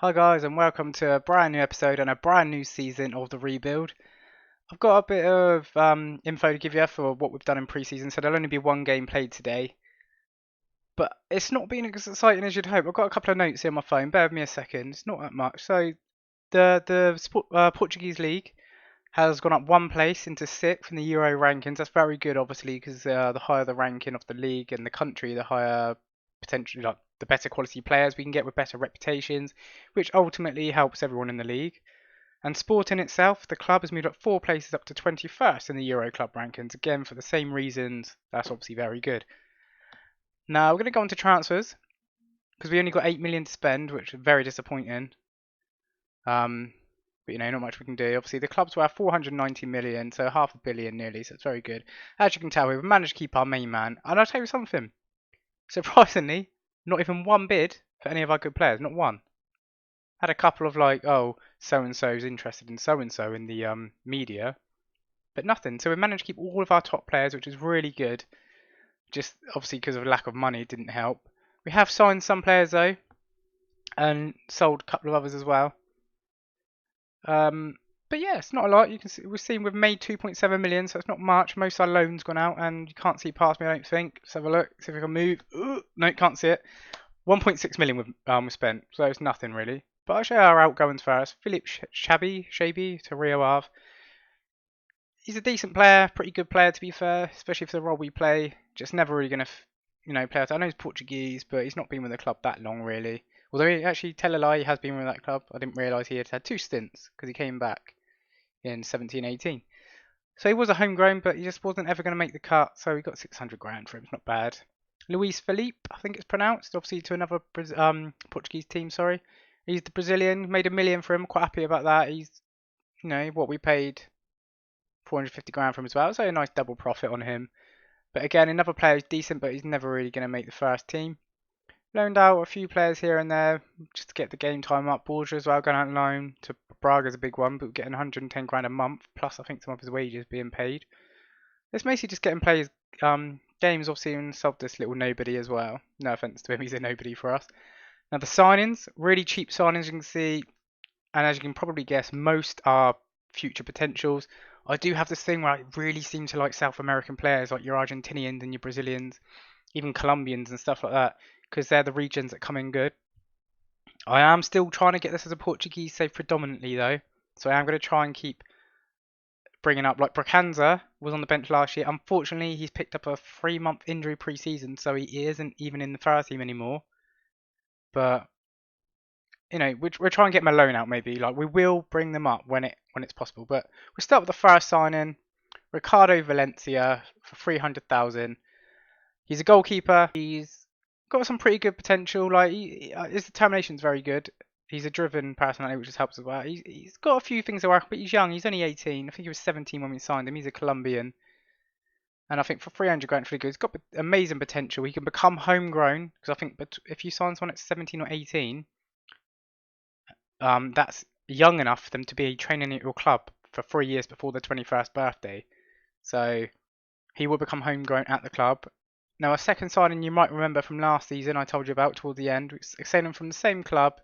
Hi guys, and welcome to a brand new episode and a brand new season of the rebuild. I've got a bit of info to give you for what we've done in pre-season, so there'll only be one game played today. But it's not been as exciting as you'd hope. I've got a couple of notes here on my phone. Bear with me a second. It's not that much. So the Portuguese league has gone up one place into sixth in the Euro rankings. That's very good, obviously, because the higher the ranking of the league and the country, the higher potentially, like the better quality players we can get with better reputations, which ultimately helps everyone in the league. And Sporting itself, the club has moved up four places up to 21st in the Euro club rankings, again for the same reasons. That's obviously very good. Now we're going to go on to transfers because we only got 8 million to spend, which is very disappointing. But not much we can do. Obviously, the club's worth 490 million, so half a billion nearly, so it's very good. As you can tell, we've managed to keep our main man. And I'll tell you something. Surprisingly, not even one bid for any of our good players. Not one. Had a couple of like, oh, so and so's interested in so and so in the media, but nothing. So we managed to keep all of our top players, which is really good. Just obviously because of lack of money, it didn't help. We have signed some players though, and sold a couple of others as well. But yeah, it's not a lot. You can see we've seen we've made 2.7 million, so it's not much. Most of our loans gone out, and you can't see past me, I don't think. Let's have a look. See if we can move. Ooh, no, can't see it. 1.6 million we've spent, so it's nothing really. But I'll show you our outgoings first. Philip Shaby to Rio Ave. He's a decent player, pretty good player to be fair, especially for the role we play. Just never really gonna, play out. I know he's Portuguese, but he's not been with the club that long really. Although he actually, tell a lie, he has been with that club. I didn't realise he had had two stints because he came back in 17-18. So he was a homegrown, but he just wasn't ever going to make the cut. So we got 600 grand for him. It's not bad. Luis Felipe, I think it's pronounced, obviously to another Portuguese team. Sorry, he's the Brazilian. Made a million for him. Quite happy about that. He's, what we paid 450 grand for him as well. So a nice double profit on him. But again, another player who's decent, but he's never really going to make the first team. Loaned out a few players here and there just to get the game time up. Borja as well going out on loan to Braga's a big one, but getting 110 grand a month plus I think some of his wages being paid. It's mostly just getting players games obviously and sold this little nobody as well. No offense to him, he's a nobody for us. Now the signings, really cheap signings you can see, and as you can probably guess, most are future potentials. I do have this thing where I really seem to like South American players, like your Argentinians and your Brazilians, even Colombians and stuff like that, because they're the regions that come in good. I am still trying to get this as a Portuguese save predominantly though, so I am going to try and keep bringing up, like Bracanza was on the bench last year. Unfortunately, he's picked up a 3-month injury pre-season, so he isn't even in the first team anymore. But we're trying to get Malone out maybe. Like we will bring them up when it's possible. But we'll start with the first signing, Ricardo Valencia for 300,000. He's a goalkeeper. He's got some pretty good potential. Like his determination's very good. He's a driven personality, which just helps as well. He's got a few things to work, but he's young. He's only 18. I think he was 17 when we signed him. He's a Colombian. And I think for 300 grand for good, he's got amazing potential. He can become homegrown, because I think if you sign someone at 17 or 18, that's young enough for them to be training at your club for 3 years before their 21st birthday. So he will become homegrown at the club. Now, a second signing you might remember from last season, I told you about towards the end, signing from the same club,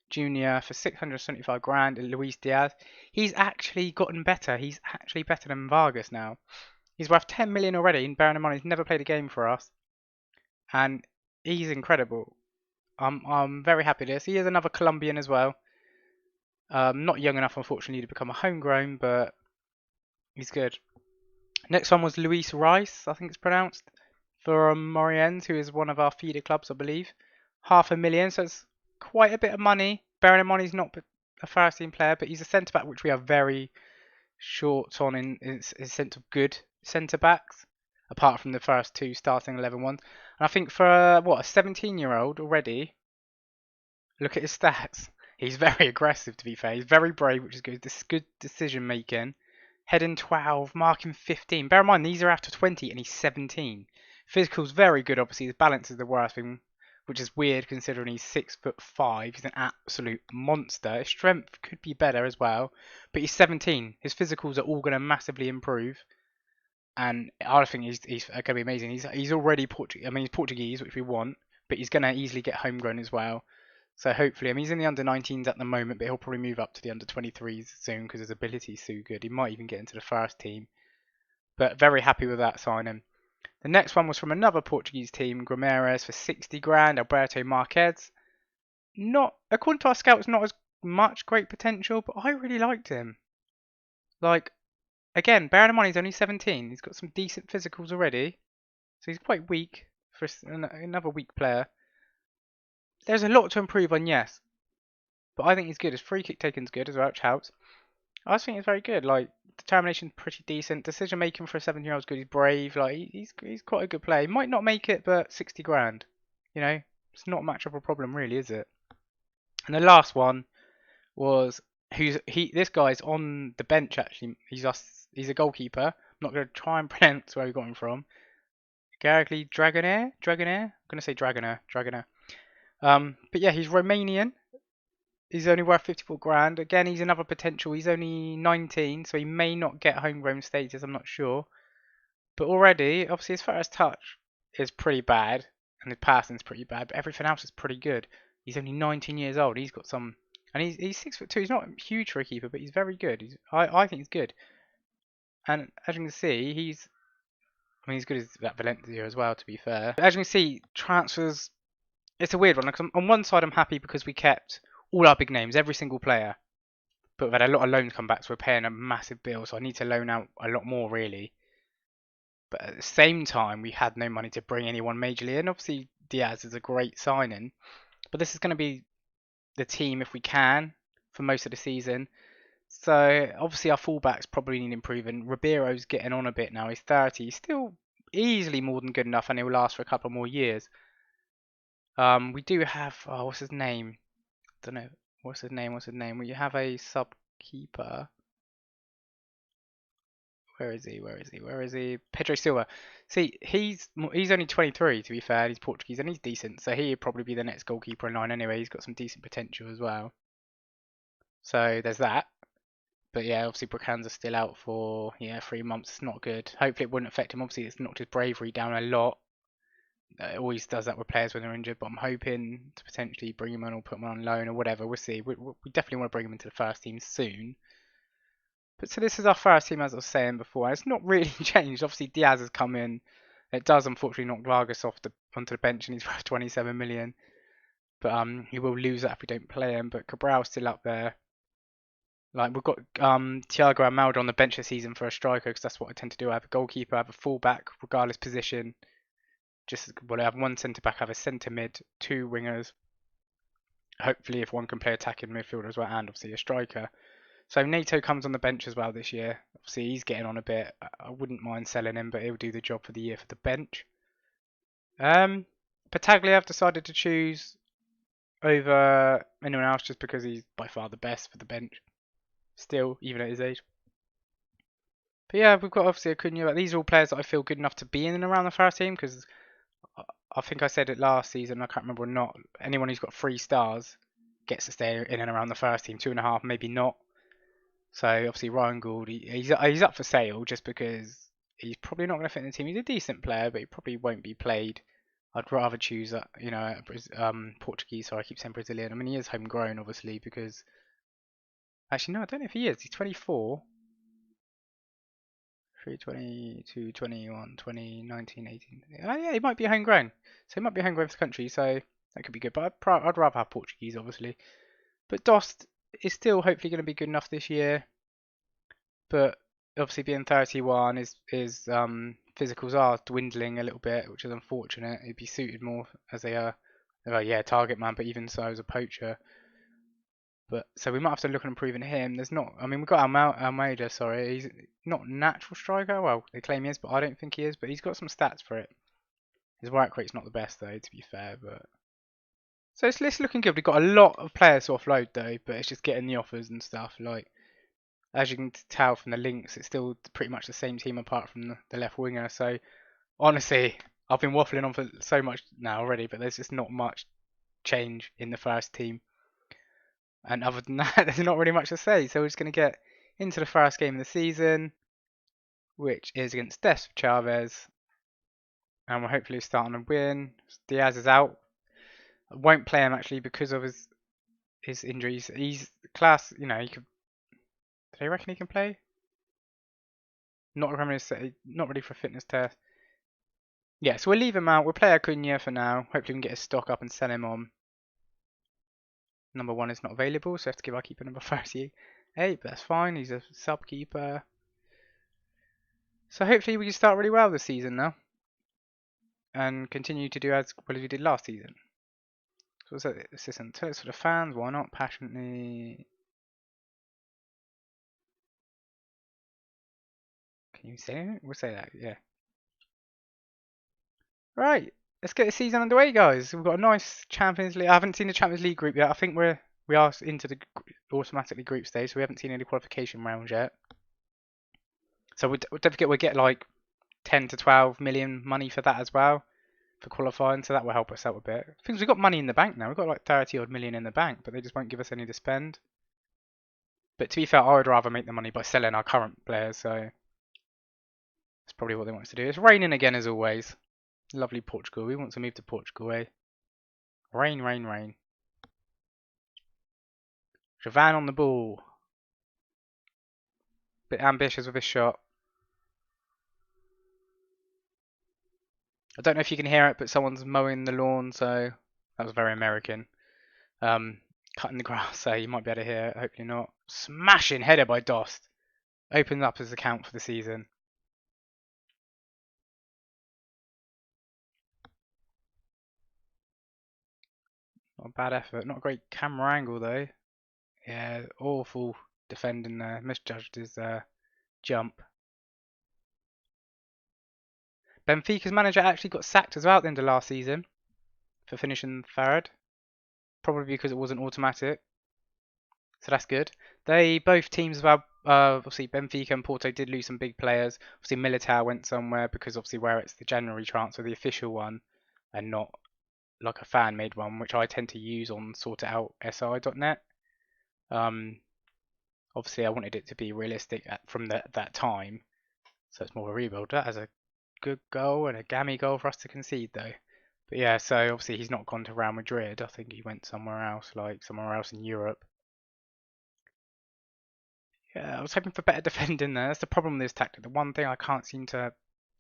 Junior, for 675 grand, Luis Diaz. He's actually gotten better. He's actually better than Vargas now. He's worth 10 million already, and bearing in mind he's never played a game for us. And he's incredible. I'm very happy with this. He is another Colombian as well. Not young enough, unfortunately, to become a homegrown, but he's good. Next one was Luis Rice, I think it's pronounced, for Moriens, who is one of our feeder clubs, I believe. 500,000, so it's quite a bit of money. Bearing in mind he's not a first team player, but he's a centre back, which we are very short on in sense of good centre backs, apart from the first two starting 11 ones. And I think for a 17-year-old already, look at his stats. He's very aggressive, to be fair. He's very brave, which is good. This is good decision making. Heading 12, marking 15. Bear in mind, these are after 20 and he's 17. Physical's very good, obviously. His balance is the worst thing, which is weird considering he's 6'5". He's an absolute monster. His strength could be better as well, but he's 17. His physicals are all going to massively improve, and I think he's going to be amazing. He's already Portuguese. I mean, he's Portuguese, which we want, but he's going to easily get homegrown as well. So hopefully, I mean, he's in the under-19s at the moment, but he'll probably move up to the under-23s soon because his ability is so good. He might even get into the first team. But very happy with that signing. The next one was from another Portuguese team, Guimarães for 60 grand, Alberto Marquez. Not, according to our scouts, not as much great potential, but I really liked him. Like, again, bearing in mind he's only 17, he's got some decent physicals already. So he's quite weak for another weak player. There's a lot to improve on, yes. But I think he's good. His free kick taking's good as well, which helps. I just think he's very good. Like, determination's pretty decent. Decision making for a 17-year-old's good. He's brave. Like, he's quite a good player. He might not make it, but 60 grand. You know, it's not much of a problem, really, is it? And the last one was this guy's on the bench actually. He's a goalkeeper. I'm not going to try and pronounce where we got him from. Garagli Dragonair. I'm going to say Dragonair. But yeah, he's Romanian. He's only worth 54 grand. Again, he's another potential. He's only 19, so he may not get homegrown status. I'm not sure. But already, obviously, his first touch is pretty bad, and his passing's pretty bad. But everything else is pretty good. He's only 19 years old. He's got some, and he's 6'2". He's not huge for a keeper, but he's very good. I think he's good. And as you can see, he's good as that Valencia as well. To be fair, as you can see, transfers. It's a weird one. Like, on one side, I'm happy because we kept all our big names, every single player. But we've had a lot of loans come back, so we're paying a massive bill. So I need to loan out a lot more, really. But at the same time, we had no money to bring anyone majorly in. Obviously, Diaz is a great signing. But this is going to be the team, if we can, for most of the season. So, obviously, our fullbacks probably need improving. Ribeiro's getting on a bit now. He's 30. He's still easily more than good enough, and he'll last for a couple more years. We do have... Oh, what's his name? Don't know. What's his name? We have a sub-keeper. Where is he? Pedro Silva. See, he's only 23 to be fair. He's Portuguese and he's decent, so he'd probably be the next goalkeeper in line anyway. He's got some decent potential as well. So there's that. But yeah, obviously Bracanza's still out for 3 months. It's not good. Hopefully it wouldn't affect him. Obviously it's knocked his bravery down a lot. It always does that with players when they're injured. But I'm hoping to potentially bring him on or put him on loan or whatever. We'll see. We definitely want to bring him into the first team soon. But so this is our first team, as I was saying before. And it's not really changed. Obviously, Diaz has come in. It does unfortunately knock Vargas onto the bench, and he's worth 27 million. But he will lose that if we don't play him. But Cabral's still up there. Like we've got Thiago Almada on the bench this season for a striker, because that's what I tend to do. I have a goalkeeper, I have a fullback, regardless position. I have one centre back, I have a centre mid, 2 wingers. Hopefully, if one can play attacking midfielder as well, and obviously a striker. So Nato comes on the bench as well this year. Obviously, he's getting on a bit. I wouldn't mind selling him, but he'll do the job for the year for the bench. Pataglia I've decided to choose over anyone else just because he's by far the best for the bench. Still, even at his age. But yeah, we've got obviously Acuna. These are all players that I feel good enough to be in and around the first team, because I think I said it last season, I can't remember or not. Anyone who's got 3 stars gets to stay in and around the first team. 2.5, maybe not. So obviously Ryan Gould, he's up for sale just because he's probably not going to fit in the team. He's a decent player, but he probably won't be played. I'd rather choose Portuguese. Sorry, I keep saying Brazilian. I mean, he is homegrown, obviously, because actually no, I don't know if he is. He's 24. 22, 21, 20, 19, 18. Oh yeah, he might be homegrown. So he might be homegrown for the country. So that could be good. But I'd rather have Portuguese, obviously. But Dost is still hopefully going to be good enough this year. But obviously being 31, his physicals are dwindling a little bit, which is unfortunate. He'd be suited more as a target man, but even so as a poacher. But so we might have to look at improving him. We've got Almeida, sorry. He's not a natural striker. Well, they claim he is, but I don't think he is. But he's got some stats for it. His work rate's not the best though, to be fair. But so it's looking good. We've got a lot of players to offload though, but it's just getting the offers and stuff. Like, as you can tell from the links, it's still pretty much the same team apart from the left winger. So honestly, I've been waffling on for so much now already, but there's just not much change in the first team. And other than that, there's not really much to say. So we're just going to get into the first game of the season, which is against Des Chavez. And we're hopefully starting to win. Diaz is out. I won't play him actually because of his injuries. He's class, you know, he could. Do they reckon he can play? Not ready for a fitness test. Yeah, so we'll leave him out. We'll play Acuna for now. Hopefully we can get his stock up and sell him on. Number 1 is not available, so I have to give our keeper number 38, but that's fine. He's a sub keeper. So hopefully we can start really well this season now. And continue to do as well as we did last season. So what's that? Assistant for the fans, why not? Passionately. Can you say it? We'll say that, yeah. Right, let's get the season underway, guys. We've got a nice Champions League. I haven't seen the Champions League group yet. I think we are into the automatically group stage, so we haven't seen any qualification rounds yet. So don't forget, we'll get like 10 to 12 million money for that as well for qualifying, so that will help us out a bit. Things we've got money in the bank now. We've got like 30 odd million in the bank, but they just won't give us any to spend. But to be fair, I would rather make the money by selling our current players, so that's probably what they want us to do. It's raining again as always. Lovely Portugal. We want to move to Portugal, eh? Rain, rain, rain. Javan on the ball. Bit ambitious with his shot. I don't know if you can hear it, but someone's mowing the lawn, so that was very American. Cutting the grass, so you might be able to hear it. Hopefully not. Smashing header by Dost. Opens up his account for the season. Not a bad effort. Not a great camera angle though. Yeah, awful defending there. Misjudged his jump. Benfica's manager actually got sacked as well at the end of last season for finishing third. Probably because it wasn't automatic. So that's good. Both teams as well, obviously Benfica and Porto did lose some big players. Obviously Militao went somewhere because obviously where it's the January transfer, the official one, and not like a fan made one, which I tend to use on sortitoutsi.net. Obviously I wanted it to be realistic from that time, so it's more of a rebuild. That has a good goal and a gammy goal for us to concede though. But yeah, so obviously he's not gone to Real Madrid. I think he went somewhere else, like somewhere else in Europe. Yeah, I was hoping for better defending there. That's the problem with this tactic. The one thing I can't seem to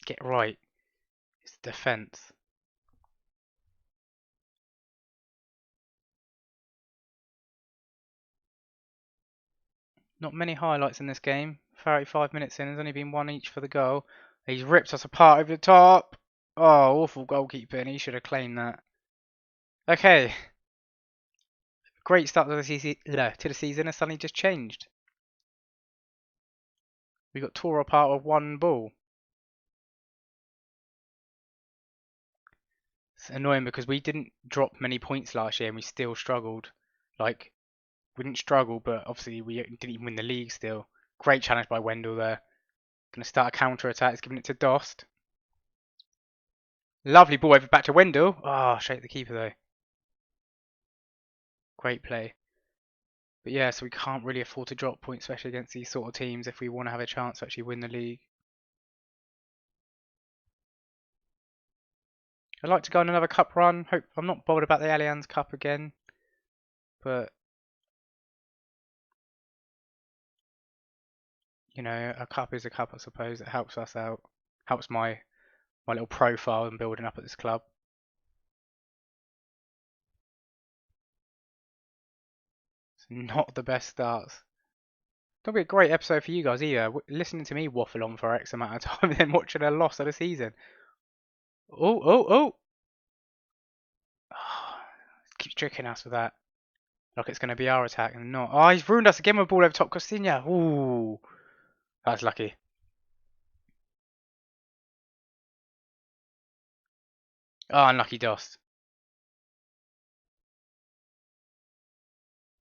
get right is the defence. Not many highlights in this game. 35 minutes in, there's only been one each for the goal. He's ripped us apart over the top. Oh, awful goalkeeper, and he should have claimed that. Okay. Great start to the season, and suddenly just changed. We got tore apart with one ball. It's annoying because we didn't drop many points last year and we still struggled. Like, we didn't struggle, but obviously we didn't even win the league still. Great challenge by Wendell there. Going to start a counter attack. He's giving it to Dost. Lovely ball over back to Wendell. Oh, shake the keeper though. Great play. But yeah, so we can't really afford to drop points, especially against these sort of teams if we want to have a chance to actually win the league. I'd like to go on another cup run. I'm not bothered about the Allianz Cup again, but you know, a cup is a cup, I suppose. It helps us out, helps my little profile and building up at this club. It's not the best starts. That'll be a great episode for you guys either. Listening to me waffle on for X amount of time and then watching a loss of the season. Oh, oh, oh! Oh, keeps tricking us with that. Like it's going to be our attack and not. Oh, he's ruined us again with ball over top. Costinha. Ooh, that's lucky. Oh, unlucky Dost.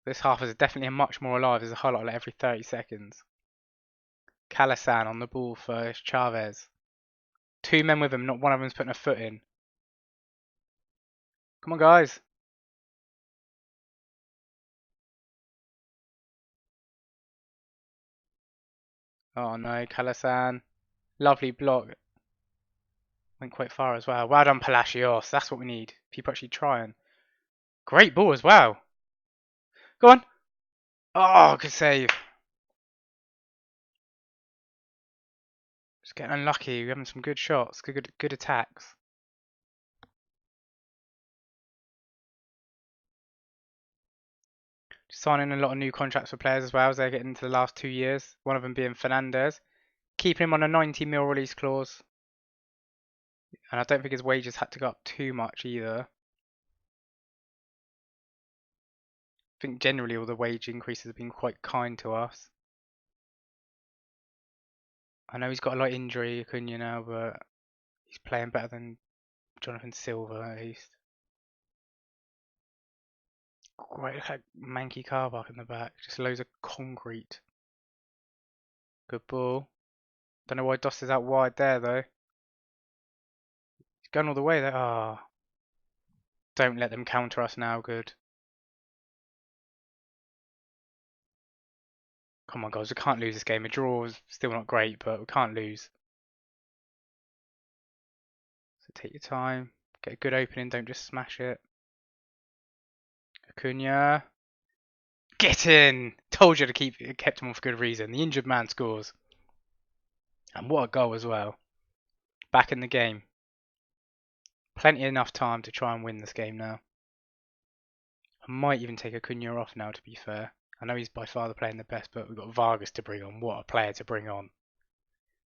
This half is definitely much more alive. There's a highlight like every 30 seconds. Calasan on the ball for Chavez. Two men with him, not one of them's putting a foot in. Come on, guys. Oh no, Calasan. Lovely block. Went quite far as well. Well done, Palacios. That's what we need. People actually trying. Great ball as well. Go on. Oh, good save. Just getting unlucky. We're having some good shots, good attacks. Just signing a lot of new contracts for players as well as they're getting into the last 2 years. One of them being Fernandez. Keeping him on a 90 mil release clause. And I don't think his wages had to go up too much either. I think generally all the wage increases have been quite kind to us. I know he's got a lot of injury, Acuna now, but he's playing better than Jonathan Silva at least. Great manky car park in the back, just loads of concrete. Good ball. Don't know why Doss is out wide there though. He's gone all the way there. Ah, oh, don't let them counter us now. Good. Come on, guys, we can't lose this game. A draw is still not great, but we can't lose. So take your time, get a good opening. Don't just smash it. Acuna. Get in! Told you to kept him on for good reason. The injured man scores. And what a goal as well. Back in the game. Plenty enough time to try and win this game now. I might even take Acuna off now, to be fair. I know he's by far the player the best, but we've got Vargas to bring on. What a player to bring on.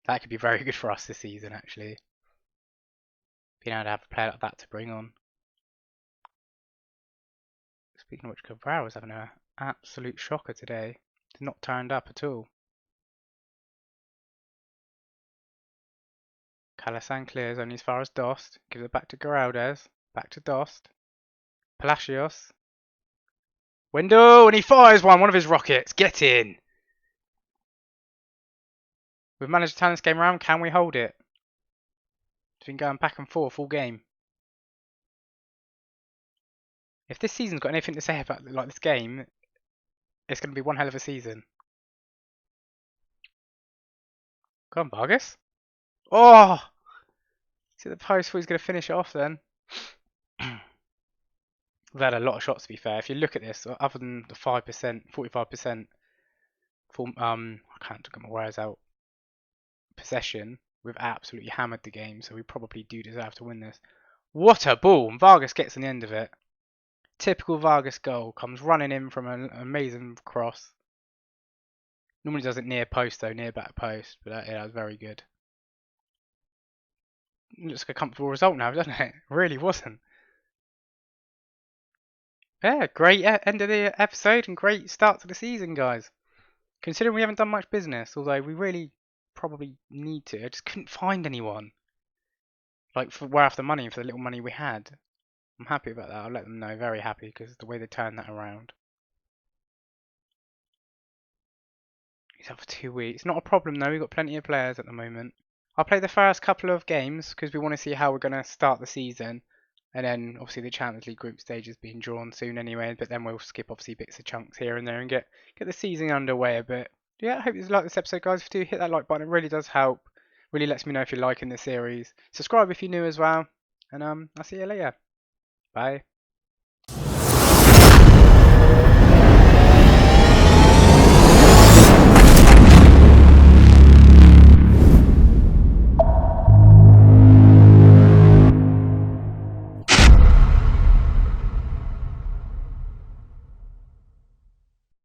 That could be very good for us this season, actually. Being able to have a player like that to bring on. Speaking of which, Cabral was having an absolute shocker today. Did not turned up at all. Calasan clears only as far as Dost. Gives it back to Geraldes. Back to Dost. Palacios. Window, and he fires one of his rockets. Get in. We've managed to turn this game around. Can we hold it? It's been going back and forth all game. If this season's got anything to say about like this game, it's going to be one hell of a season. Come on, Vargas. Oh! See the post where he's going to finish it off then. We've had a lot of shots to be fair. If you look at this, other than the 5%, 45% I can't get my words out, possession, we've absolutely hammered the game, so we probably do deserve to win this. What a ball! And Vargas gets on the end of it. Typical Vargas goal. Comes running in from an amazing cross. Normally does it near post though, near back post, but yeah, that was very good. Looks like a comfortable result now, doesn't it? It really wasn't. Yeah, great end of the episode and great start to the season, guys. Considering we haven't done much business, although we really probably need to. I just couldn't find anyone. Like, we're after money for the little money we had. I'm happy about that. I'll let them know. Very happy because the way they turned that around. He's out for 2 weeks. Not a problem though. We've got plenty of players at the moment. I'll play the first couple of games because we want to see how we're going to start the season. And then obviously the Champions League group stage is being drawn soon anyway. But then we'll skip obviously bits of chunks here and there and get the season underway a bit. Yeah, I hope you like this episode, guys. If you do, hit that like button. It really does help. Really lets me know if you're liking the series. Subscribe if you're new as well. And I'll see you later. Bye.